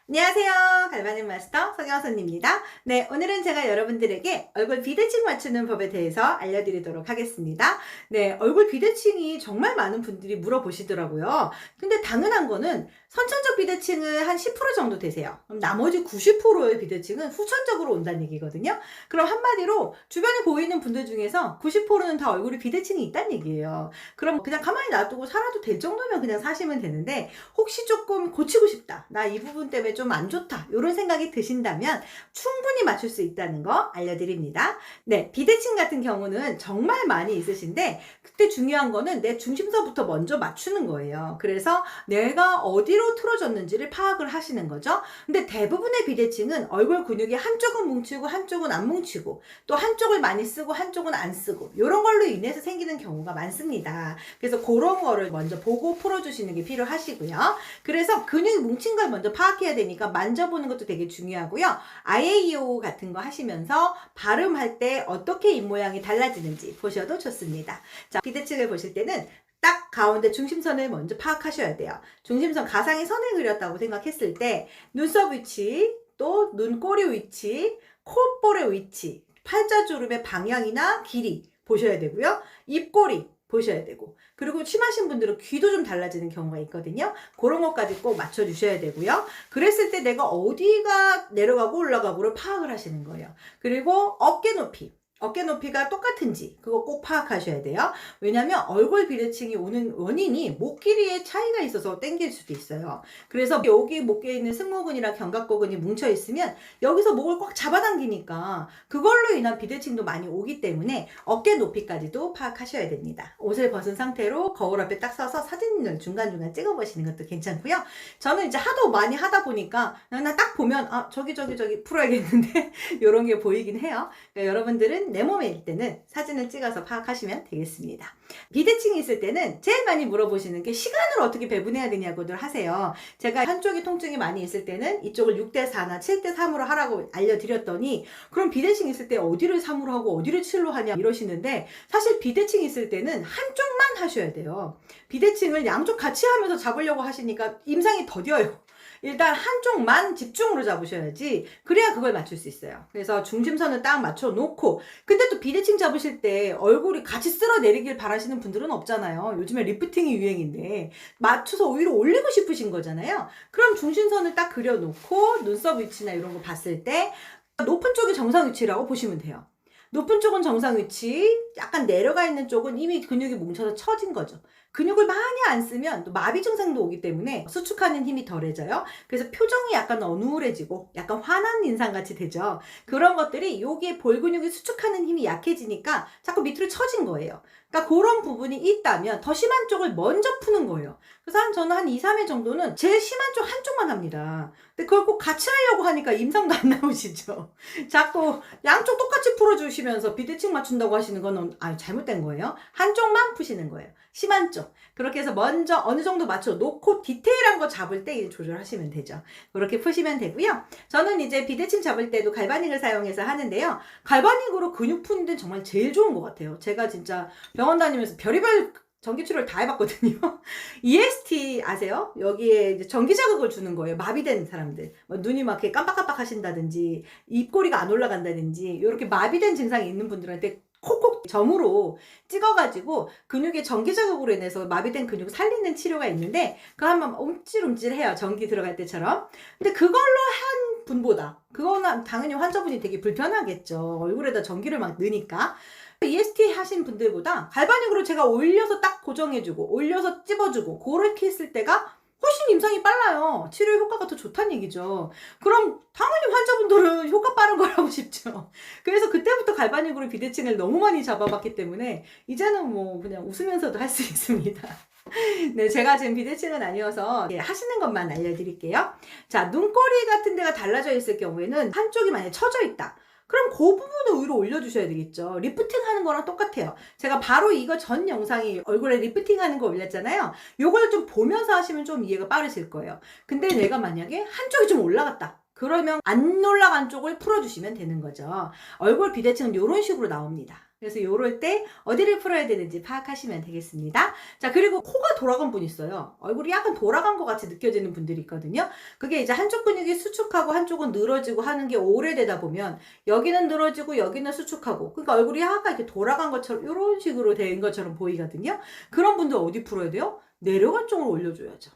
안녕하세요. 갈바닉 마스터 서경선입니다. 네, 오늘은 제가 여러분들에게 얼굴 비대칭 맞추는 법에 대해서 알려드리도록 하겠습니다. 네, 얼굴 비대칭이 정말 많은 분들이 물어보시더라고요. 근데 당연한 거는 선천적 비대칭은 한 10% 정도 되세요. 그럼 나머지 90%의 비대칭은 후천적으로 온다는 얘기거든요. 그럼 한마디로 주변에 보이는 분들 중에서 90%는 다 얼굴이 비대칭이 있다는 얘기예요. 그럼 그냥 가만히 놔두고 살아도 될 정도면 그냥 사시면 되는데, 혹시 조금 고치고 싶다, 나 이 부분 때문에 좀 안 좋다, 이런 생각이 드신다면 충분히 맞출 수 있다는 거 알려드립니다. 네, 비대칭 같은 경우는 정말 많이 있으신데, 그때 중요한 거는 내 중심서부터 먼저 맞추는 거예요. 그래서 내가 어디로 틀어졌는지를 파악을 하시는 거죠. 근데 대부분의 비대칭은 얼굴 근육이 한쪽은 뭉치고 한쪽은 안 뭉치고, 또 한쪽을 많이 쓰고 한쪽은 안 쓰고, 이런 걸로 인해서 생기는 경우가 많습니다. 그래서 그런 거를 먼저 보고 풀어주시는 게 필요하시고요. 그래서 근육이 뭉친 걸 먼저 파악해야 되니까 만져보는 것도 되게 중요하고요. IAEO 같은 거 하시면서 발음할 때 어떻게 입모양이 달라지는지 보셔도 좋습니다. 자, 비대칭을 보실 때는 딱 가운데 중심선을 먼저 파악하셔야 돼요. 중심선 가상의 선을 그렸다고 생각했을 때 눈썹 위치, 또 눈꼬리 위치, 콧볼의 위치, 팔자주름의 방향이나 길이 보셔야 되고요. 입꼬리 보셔야 되고, 그리고 심하신 분들은 귀도 좀 달라지는 경우가 있거든요. 그런 것까지 꼭 맞춰주셔야 되고요. 그랬을 때 내가 어디가 내려가고 올라가고를 파악을 하시는 거예요. 그리고 어깨 높이, 어깨 높이가 똑같은지 그거 꼭 파악하셔야 돼요. 왜냐하면 얼굴 비대칭이 오는 원인이 목 길이의 차이가 있어서 땡길 수도 있어요. 그래서 여기 목에 있는 승모근이랑 견갑골근이 뭉쳐 있으면 여기서 목을 꽉 잡아당기니까 그걸로 인한 비대칭도 많이 오기 때문에 어깨 높이까지도 파악하셔야 됩니다. 옷을 벗은 상태로 거울 앞에 딱 서서 사진을 중간중간 찍어보시는 것도 괜찮고요. 저는 이제 하도 많이 하다 보니까 나 딱 보면 저기 풀어야겠는데 이런 게 보이긴 해요. 그러니까 여러분들은 내 몸일 때는 사진을 찍어서 파악하시면 되겠습니다. 비대칭이 있을 때는 제일 많이 물어보시는 게 시간을 어떻게 배분해야 되냐고들 하세요. 제가 한쪽이 통증이 많이 있을 때는 이쪽을 6대4나 7대3으로 하라고 알려드렸더니, 그럼 비대칭 있을 때 어디를 3으로 하고 어디를 7로 하냐 이러시는데, 사실 비대칭 있을 때는 한쪽만 하셔야 돼요. 비대칭을 양쪽 같이 하면서 잡으려고 하시니까 임상이 더뎌요. 일단 한쪽만 집중으로 잡으셔야지, 그래야 그걸 맞출 수 있어요. 그래서 중심선을 딱 맞춰 놓고, 근데 또 비대칭 잡으실 때 얼굴이 같이 쓸어 내리길 바라시는 분들은 없잖아요. 요즘에 리프팅이 유행인데 맞춰서 오히려 올리고 싶으신 거잖아요. 그럼 중심선을 딱 그려놓고 눈썹 위치나 이런 거 봤을 때 높은 쪽이 정상 위치라고 보시면 돼요. 높은 쪽은 정상 위치, 약간 내려가 있는 쪽은 이미 근육이 뭉쳐서 처진 거죠. 근육을 많이 안 쓰면 또 마비 증상도 오기 때문에 수축하는 힘이 덜해져요. 그래서 표정이 약간 어눌해지고 약간 화난 인상같이 되죠. 그런 것들이 여기에 볼 근육이 수축하는 힘이 약해지니까 자꾸 밑으로 처진 거예요. 그러니까 그런 부분이 있다면 더 심한 쪽을 먼저 푸는 거예요. 그래서 저는 한 2, 3회 정도는 제일 심한 쪽 한쪽만 합니다. 근데 그걸 꼭 같이 하려고 하니까 임상도 안 나오시죠. 자꾸 양쪽 똑같이 풀어주시면서 비대칭 맞춘다고 하시는 건 잘못된 거예요. 한쪽만 푸시는 거예요. 심한 쪽. 그렇게 해서 먼저 어느 정도 맞춰 놓고 디테일한 거 잡을 때 조절하시면 되죠. 그렇게 푸시면 되고요. 저는 이제 비대칭 잡을 때도 갈바닉을 사용해서 하는데요. 갈바닉으로 근육 푸는 데는 정말 제일 좋은 것 같아요. 제가 진짜 병원 다니면서 별의별 전기치료를 다 해봤거든요. EST 아세요? 여기에 이제 전기 자극을 주는 거예요. 마비된 사람들. 눈이 막 이렇게 깜빡깜빡 하신다든지, 입꼬리가 안 올라간다든지, 이렇게 마비된 증상이 있는 분들한테 콕콕 점으로 찍어가지고 근육의 전기 자극으로 인해서 마비된 근육을 살리는 치료가 있는데, 그거 한번 움찔움찔해요. 전기 들어갈 때처럼. 근데 그걸로 한 분보다, 그거는 당연히 환자분이 되게 불편하겠죠. 얼굴에다 전기를 막 넣으니까. EST 하신 분들보다 갈바닉으로 제가 올려서 딱 고정해주고 올려서 찝어주고 그렇게 했을 때가 훨씬 임상이 빨라요. 치료 효과가 더 좋다는 얘기죠. 그럼 당연히 환자분들은 효과 빠른 걸 하고 싶죠. 그래서 그때부터 갈바닉으로 비대칭을 너무 많이 잡아봤기 때문에 이제는 뭐 그냥 웃으면서도 할 수 있습니다. 네, 제가 지금 비대칭은 아니어서 하시는 것만 알려드릴게요. 자, 눈꼬리 같은 데가 달라져 있을 경우에는 한쪽이 만약에 처져 있다, 그럼 그 부분을 위로 올려주셔야 되겠죠. 리프팅 하는 거랑 똑같아요. 제가 바로 이거 전 영상이 얼굴에 리프팅 하는 거 올렸잖아요. 요걸 좀 보면서 하시면 좀 이해가 빠르실 거예요. 근데 내가 만약에 한쪽이 좀 올라갔다, 그러면 안 올라간 쪽을 풀어주시면 되는 거죠. 얼굴 비대칭은 이런 식으로 나옵니다. 그래서 요럴 때 어디를 풀어야 되는지 파악하시면 되겠습니다. 자, 그리고 코가 돌아간 분 있어요. 얼굴이 약간 돌아간 것 같이 느껴지는 분들이 있거든요. 그게 이제 한쪽 근육이 수축하고 한쪽은 늘어지고 하는 게 오래되다 보면 여기는 늘어지고 여기는 수축하고, 그러니까 얼굴이 약간 이렇게 돌아간 것처럼 이런 식으로 된 것처럼 보이거든요. 그런 분들 어디 풀어야 돼요? 내려간 쪽으로 올려줘야죠.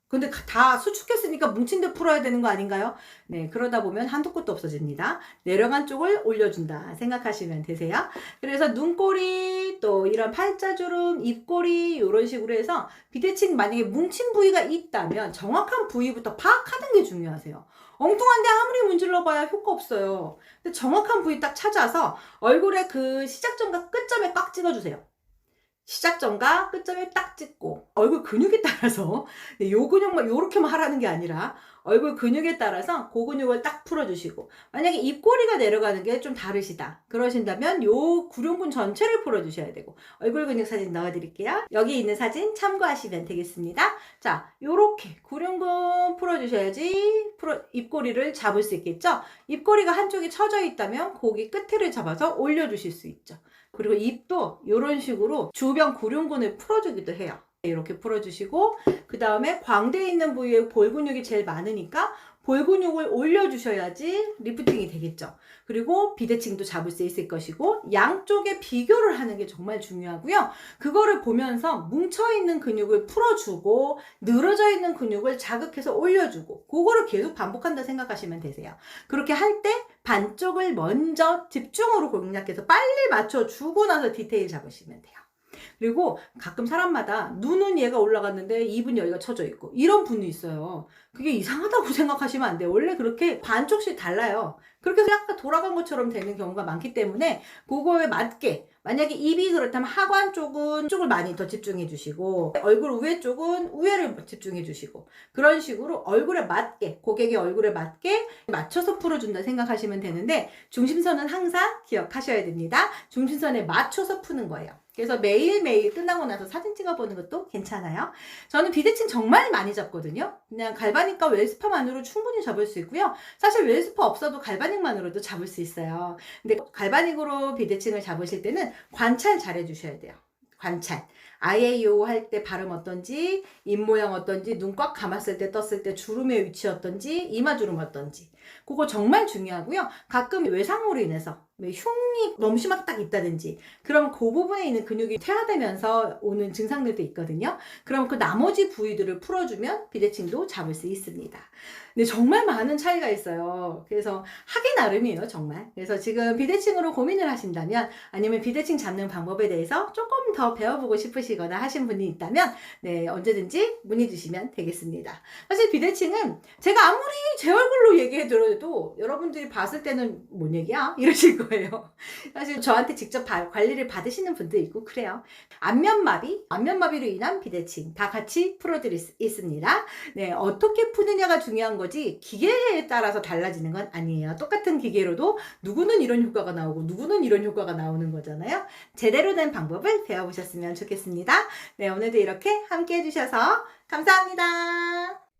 근데 다 수축했으니까 뭉친 데 풀어야 되는 거 아닌가요? 네, 그러다 보면 한도 끝도 없어집니다. 내려간 쪽을 올려준다 생각하시면 되세요. 그래서 눈꼬리, 또 이런 팔자주름, 입꼬리 이런 식으로 해서 비대칭 만약에 뭉친 부위가 있다면 정확한 부위부터 파악하는 게 중요하세요. 엉뚱한데 아무리 문질러 봐야 효과 없어요. 근데 정확한 부위 딱 찾아서 얼굴에 그 시작점과 끝점에 꽉 찍어주세요. 시작점과 끝점에 딱 찍고, 얼굴 근육에 따라서 요 근육만 요렇게만 하라는 게 아니라 얼굴 근육에 따라서 그 근육을 딱 풀어주시고, 만약에 입꼬리가 내려가는 게 좀 다르시다 그러신다면 요 구룡근 전체를 풀어주셔야 되고, 얼굴 근육 사진 넣어드릴게요. 여기 있는 사진 참고하시면 되겠습니다. 자, 요렇게 구룡근 풀어주셔야지 입꼬리를 잡을 수 있겠죠. 입꼬리가 한쪽이 처져 있다면 고기 끝을 잡아서 올려주실 수 있죠. 그리고 입도 이런 식으로 주변 구룡근을 풀어주기도 해요. 이렇게 풀어주시고, 그 다음에 광대에 있는 부위에 볼 근육이 제일 많으니까 볼 근육을 올려주셔야지 리프팅이 되겠죠. 그리고 비대칭도 잡을 수 있을 것이고, 양쪽의 비교를 하는 게 정말 중요하고요. 그거를 보면서 뭉쳐있는 근육을 풀어주고 늘어져 있는 근육을 자극해서 올려주고, 그거를 계속 반복한다 생각하시면 되세요. 그렇게 할 때 반쪽을 먼저 집중으로 공략해서 빨리 맞춰주고 나서 디테일 잡으시면 돼요. 그리고 가끔 사람마다 눈은 얘가 올라갔는데 입은 여기가 처져 있고 이런 분이 있어요. 그게 이상하다고 생각하시면 안 돼요. 원래 그렇게 반쪽씩 달라요. 그렇게 해서 약간 돌아간 것처럼 되는 경우가 많기 때문에 그거에 맞게, 만약에 입이 그렇다면 하관 쪽을 많이 더 집중해 주시고, 얼굴 위에 쪽은 우회를 집중해 주시고, 그런 식으로 얼굴에 맞게, 고객의 얼굴에 맞게 맞춰서 풀어준다 생각하시면 되는데, 중심선은 항상 기억하셔야 됩니다. 중심선에 맞춰서 푸는 거예요. 그래서 매일매일 끝나고 나서 사진 찍어보는 것도 괜찮아요. 저는 비대칭 정말 많이 잡거든요. 그냥 갈바닉과 웰스파만으로 충분히 잡을 수 있고요. 사실 웰스파 없어도 갈바닉만으로도 잡을 수 있어요. 근데 갈바닉으로 비대칭을 잡으실 때는 관찰 잘 해주셔야 돼요. 관찰. 아예요 할 때 발음 어떤지, 입 모양 어떤지, 눈 꽉 감았을 때 떴을 때 주름의 위치 어떤지, 이마 주름 어떤지, 그거 정말 중요하고요. 가끔 외상으로 인해서 흉이 너무 심하게 딱 있다든지, 그럼 그 부분에 있는 근육이 퇴화되면서 오는 증상들도 있거든요. 그럼 그 나머지 부위들을 풀어주면 비대칭도 잡을 수 있습니다. 근데 정말 많은 차이가 있어요. 그래서 하기 나름이에요, 정말. 그래서 지금 비대칭으로 고민을 하신다면, 아니면 비대칭 잡는 방법에 대해서 조금 더 배워보고 싶으시거나 하신 분이 있다면, 네, 언제든지 문의 주시면 되겠습니다. 사실 비대칭은 제가 아무리 제 얼굴로 얘기해 드려도 여러분들이 봤을 때는 뭔 얘기야? 이러실 거예요. 사실 저한테 직접 관리를 받으시는 분도 있고 그래요. 안면마비로 인한 비대칭 다 같이 풀어드릴 수 있습니다. 네, 어떻게 푸느냐가 중요한 거지 기계에 따라서 달라지는 건 아니에요. 똑같은 기계로도 누구는 이런 효과가 나오고 누구는 이런 효과가 나오는 거잖아요. 제대로 된 방법을 배워보셨으면 좋겠습니다. 네, 오늘도 이렇게 함께 해주셔서 감사합니다.